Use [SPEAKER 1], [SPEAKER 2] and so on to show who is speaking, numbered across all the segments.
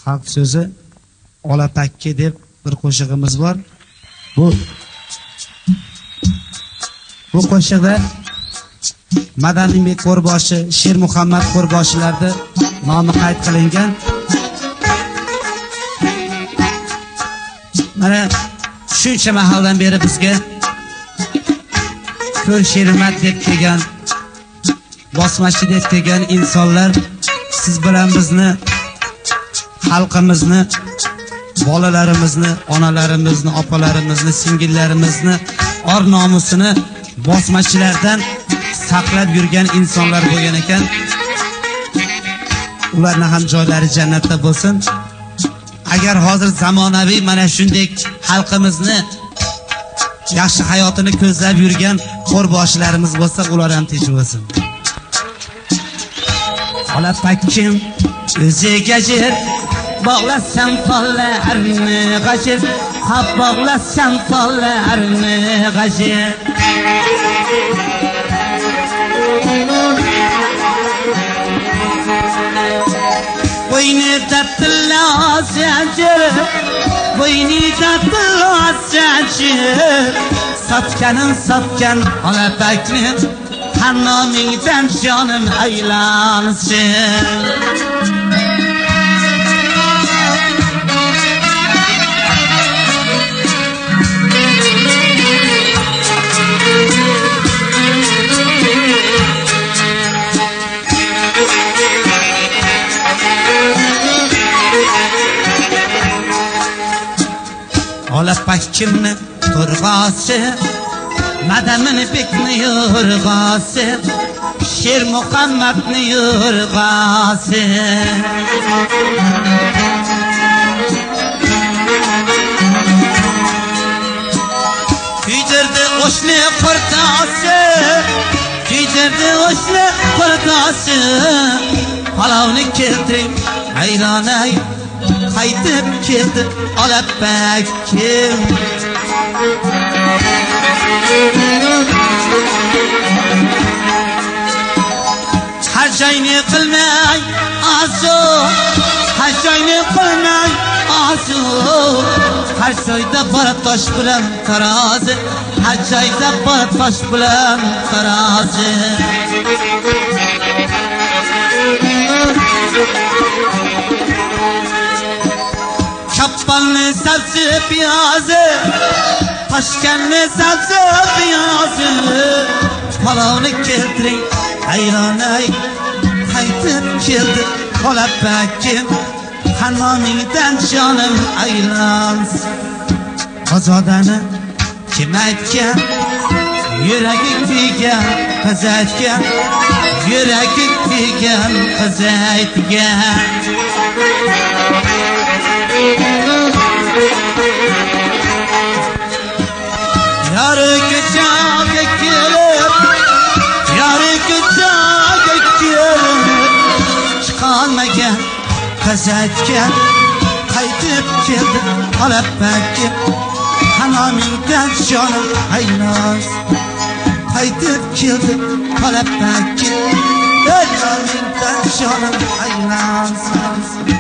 [SPEAKER 1] xalq so'zi olapakki deb bir qo'shig'imiz bor. Bu qo'shiqda Madaniylik Qo'rboshi, Sher Muhammad Qo'rboshilarda nomi qayd qilingan. Mana shuncha mahaldan beri bizga ko'r Shermat deb kelgan, bosmachi deb kelgan insonlar siz bilan bizni, xalqimizni, bolalarimizni, onalarimizni, opalarimizni, singillarimizni or nomusini bosmachilardan saqlab yurgan insonlar bo'lgan ekan. Ularning ham joylari jannatda bo'lsin. Agar hozir zamonaviy mana shunday xalqimizni yaxshi hayotini ko'zlab yurgan qo'rboshilarimiz bo'lsa, ular ham tinch bo'lsin. Olapakkim o'ziga yer bog'lasam pollarni g'ajir, hab bog'lasam pollarni g'ajir. Bo'ynida tillos zanjir, bo'ynida tillos zanjir, sotgan olapakni hannomingdan jonim aylansin. Olapakkimni to'rg'osi, Madamini bekni yo'rg'osi, Sher Muhammadni yo'rg'osi. Kuydirdi o'shli qurtosi, kuydirdi o'shli qurtosi. Palovni keltiring ayronay, qaytib keldi olapakkim. Har joyni qilmay azu, har joyni qilmay azu. Har joyda bor tosh bilan tarozi, har joyda bor tosh bilan tarozi. Kappanlı sabzi piyazı, Toshkanlı sabzi piyazı. Palovni keltiring ayronay, qaytib keldi olapakkim. Hannomingdan jonim aylansin. Qozodani kim aytgan, yuragi kuygan qiz aytgan, yuragi kuygan qiz aytgan. Yarı geceye gelip, yarı geceye gelip, çıkalmagan kız aytgan, qaytib keldi olapakkim. Hannomingdan jonim aylansin. Qaytib keldi olapakkim. Hannomingdan jonim aylansin.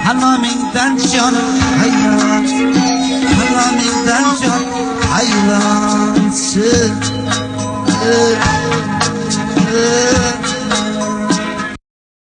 [SPEAKER 1] Hannomingdan jonim aylansin. Hannomingdan jonim aylansin.